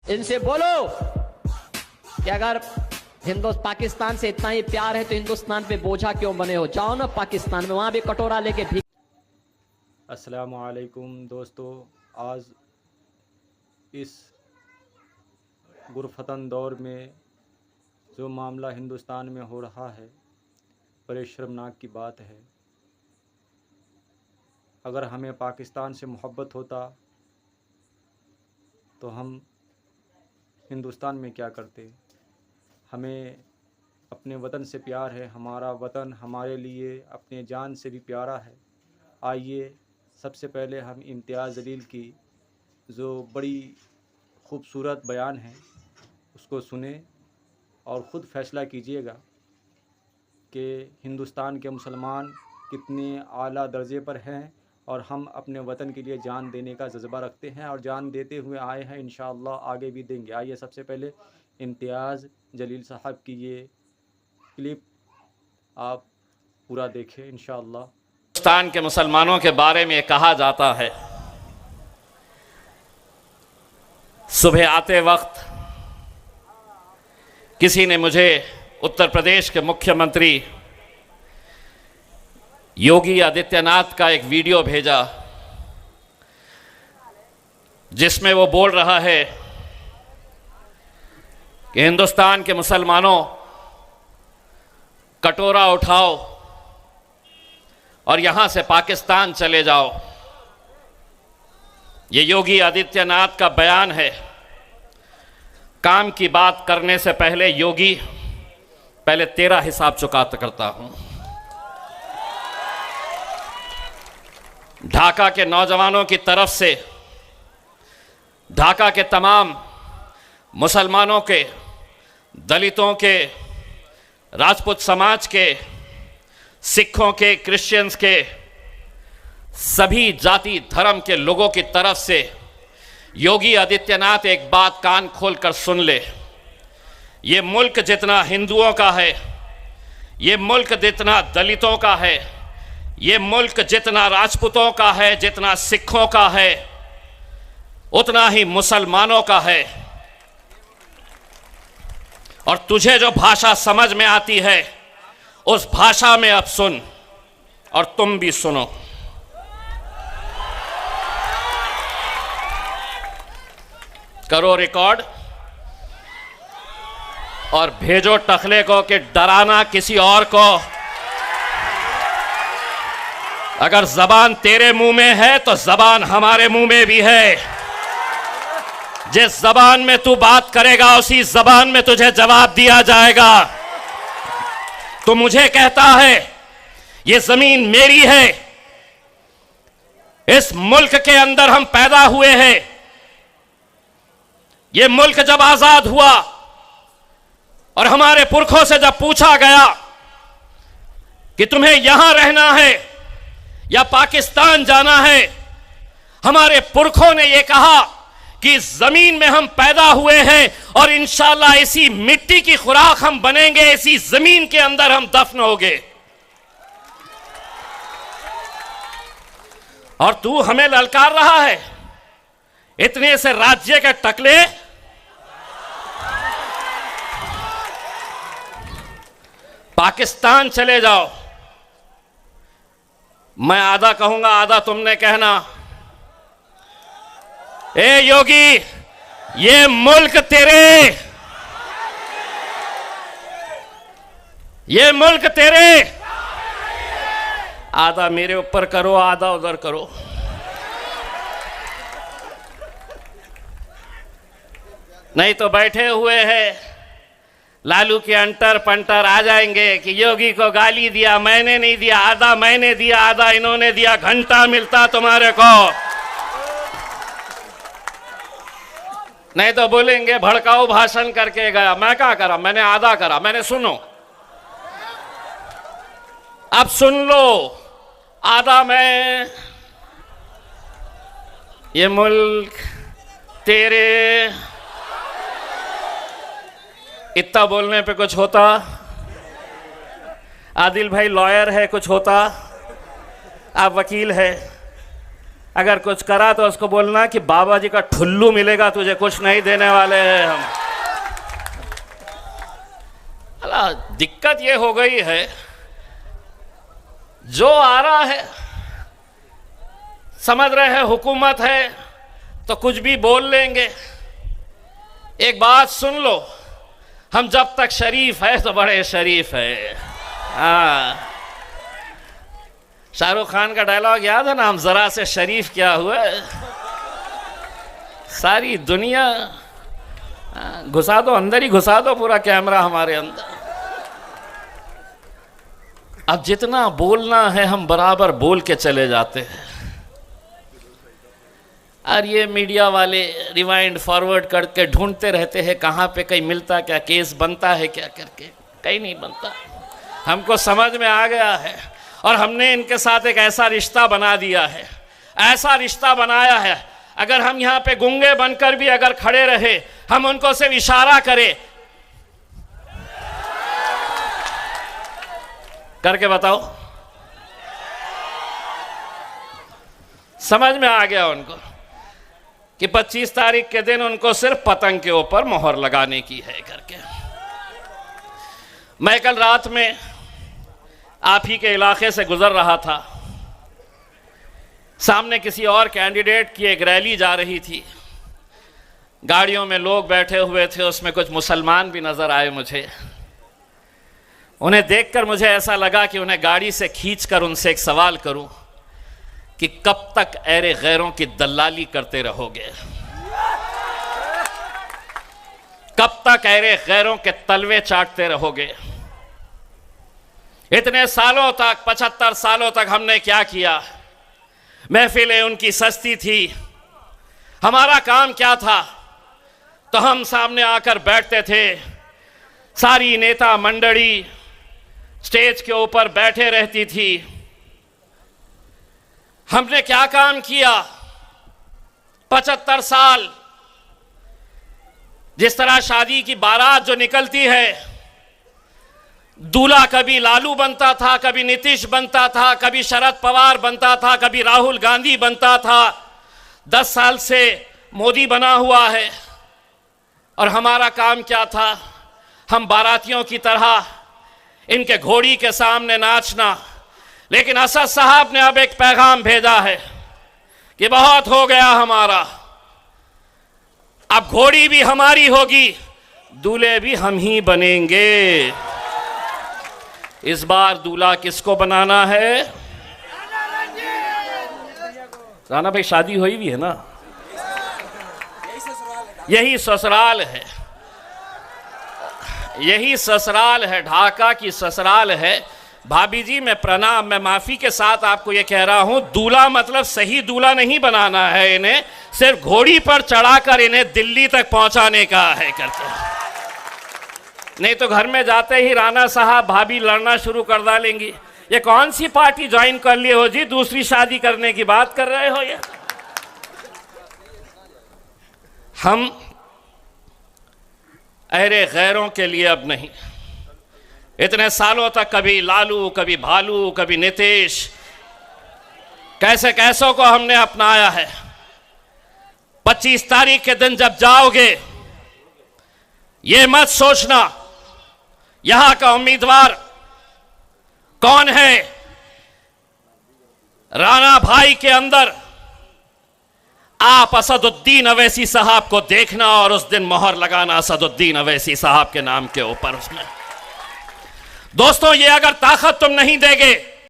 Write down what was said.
इनसे बोलो कि अगर पाकिस्तान से इतना ही प्यार है तो हिंदुस्तान पे बोझा क्यों बने हो। जाओ ना पाकिस्तान में, वहां भी कटोरा लेके भीख। अस्सलामु अलैकुम दोस्तों, आज इस गुरफतन दौर में जो मामला हिंदुस्तान में हो रहा है, बड़े शर्मनाक की बात है। अगर हमें पाकिस्तान से मोहब्बत होता तो हम हिंदुस्तान में क्या करते। हमें अपने वतन से प्यार है, हमारा वतन हमारे लिए अपने जान से भी प्यारा है। आइए सबसे पहले हम इम्तियाज़ जलील की जो बड़ी ख़ूबसूरत बयान है उसको सुने और ख़ुद फ़ैसला कीजिएगा कि हिंदुस्तान के मुसलमान कितने आला दर्जे पर हैं और हम अपने वतन के लिए जान देने का जज्बा रखते हैं और जान देते हुए आए हैं, इंशाअल्लाह आगे भी देंगे। आइए सबसे पहले इम्तियाज़ जलील साहब की ये क्लिप आप पूरा देखें इंशाअल्लाह। हिंदुस्तान के मुसलमानों के बारे में कहा जाता है, सुबह आते वक्त किसी ने मुझे उत्तर प्रदेश के मुख्यमंत्री योगी आदित्यनाथ का एक वीडियो भेजा जिसमें वो बोल रहा है कि हिंदुस्तान के मुसलमानों कटोरा उठाओ और यहां से पाकिस्तान चले जाओ। ये योगी आदित्यनाथ का बयान है। काम की बात करने से पहले योगी, पहले तेरा हिसाब चुकाता करता हूं। ढाका के नौजवानों की तरफ से ढाका के तमाम मुसलमानों के, दलितों के, राजपूत समाज के, सिखों के, क्रिश्चियंस के, सभी जाति धर्म के लोगों की तरफ से योगी आदित्यनाथ एक बात कान खोलकर सुन ले। ये मुल्क जितना हिंदुओं का है, ये मुल्क जितना दलितों का है, ये मुल्क जितना राजपूतों का है, जितना सिखों का है, उतना ही मुसलमानों का है। और तुझे जो भाषा समझ में आती है उस भाषा में अब सुन और तुम भी सुनो। करो रिकॉर्ड और भेजो टखले को कि डराना किसी और को। अगर जबान तेरे मुंह में है तो जबान हमारे मुंह में भी है। जिस जबान में तू बात करेगा उसी जबान में तुझे जवाब दिया जाएगा। तो मुझे कहता है ये जमीन मेरी है, इस मुल्क के अंदर हम पैदा हुए हैं। ये मुल्क जब आजाद हुआ और हमारे पुरखों से जब पूछा गया कि तुम्हें यहां रहना है या पाकिस्तान जाना है, हमारे पुरखों ने यह कहा कि इस जमीन में हम पैदा हुए हैं और इंशाअल्लाह इसी मिट्टी की खुराक हम बनेंगे, इसी जमीन के अंदर हम दफन होंगे। और तू हमें ललकार रहा है इतने से राज्य के टकले। पाकिस्तान चले जाओ, मैं आधा कहूंगा आधा तुमने कहना। ए योगी, ये मुल्क तेरे, ये मुल्क तेरे। आधा मेरे ऊपर करो, आधा उधर करो। नहीं तो बैठे हुए हैं लालू के अंटर पंटर आ जाएंगे कि योगी को गाली दिया, मैंने नहीं दिया, आधा मैंने दिया, आधा इन्होंने दिया, घंटा मिलता तुम्हारे को। नहीं तो बोलेंगे भड़काऊ भाषण करके गया। मैं क्या करा, मैंने आधा करा, मैंने सुनो। अब सुन लो आधा मैं। ये मुल्क तेरे। इतना बोलने पे कुछ होता? आदिल भाई लॉयर है, कुछ होता? आप वकील है। अगर कुछ करा तो उसको बोलना कि बाबा जी का ठुल्लू मिलेगा, तुझे कुछ नहीं देने वाले हैं हम। अला दिक्कत ये हो गई है, जो आ रहा है समझ रहे हैं हुकूमत है तो कुछ भी बोल लेंगे। एक बात सुन लो, हम जब तक शरीफ है तो बड़े शरीफ है। हाँ, शाहरुख खान का डायलॉग याद है ना, हम जरा से शरीफ क्या हुआ, सारी दुनिया घुसा दो, अंदर ही घुसा दो पूरा कैमरा हमारे अंदर। अब जितना बोलना है हम बराबर बोल के चले जाते हैं, और ये मीडिया वाले रिवाइंड फॉरवर्ड करके ढूंढते रहते हैं कहाँ पे कहीं मिलता क्या, केस बनता है क्या करके, कहीं नहीं बनता। हमको समझ में आ गया है और हमने इनके साथ एक ऐसा रिश्ता बना दिया है, ऐसा रिश्ता बनाया है, अगर हम यहाँ पे गूंगे बनकर भी अगर खड़े रहे, हम उनको सिर्फ इशारा करें, करके बताओ, समझ में आ गया उनको कि 25 तारीख के दिन उनको सिर्फ पतंग के ऊपर मोहर लगाने की है करके। मैं कल रात में आप ही के इलाके से गुजर रहा था, सामने किसी और कैंडिडेट की एक रैली जा रही थी, गाड़ियों में लोग बैठे हुए थे, उसमें कुछ मुसलमान भी नजर आए मुझे। उन्हें देखकर मुझे ऐसा लगा कि उन्हें गाड़ी से खींचकर उनसे एक सवाल करूं कि कब तक ऐरे गैरों की दलाली करते रहोगे, कब तक ऐरे गैरों के तलवे चाटते रहोगे। इतने सालों तक, 75 सालों तक हमने क्या किया, महफिलें उनकी सस्ती थी, हमारा काम क्या था, तो हम सामने आकर बैठते थे, सारी नेता मंडली स्टेज के ऊपर बैठे रहती थी। हमने क्या काम किया 75 साल, जिस तरह शादी की बारात जो निकलती है, दूल्हा कभी लालू बनता था, कभी नीतीश बनता था, कभी शरद पवार बनता था, कभी राहुल गांधी बनता था, 10 साल से मोदी बना हुआ है। और हमारा काम क्या था, हम बारातियों की तरह इनके घोड़ी के सामने नाचना। लेकिन असद साहब ने अब एक पैगाम भेजा है कि बहुत हो गया हमारा, अब घोड़ी भी हमारी होगी, दूल्हे भी हम ही बनेंगे। इस बार दूल्हा किसको बनाना है? राणा भाई शादी हुई भी है ना, यही ससुराल है, यही ससुराल है, ढाका की ससुराल है। भाभी जी मैं प्रणाम, मैं माफी के साथ आपको ये कह रहा हूं, दूल्हा मतलब सही दूल्हा नहीं बनाना है, इन्हें सिर्फ घोड़ी पर चढ़ाकर इन्हें दिल्ली तक पहुंचाने का है करते। नहीं तो घर में जाते ही राणा साहब भाभी लड़ना शुरू कर डालेंगी, ये कौन सी पार्टी ज्वाइन कर लिए हो जी, दूसरी शादी करने की बात कर रहे हो। ये हम अरे गैरों के लिए अब नहीं, इतने सालों तक कभी लालू, कभी भालू, कभी नीतीश, कैसे कैसों को हमने अपनाया है। 25 तारीख के दिन जब जाओगे, ये मत सोचना यहां का उम्मीदवार कौन है, राणा भाई के अंदर आप असदुद्दीन अवैसी साहब को देखना और उस दिन मोहर लगाना असदुद्दीन अवैसी साहब के नाम के ऊपर। उसमें दोस्तों, ये अगर ताकत तुम नहीं देगे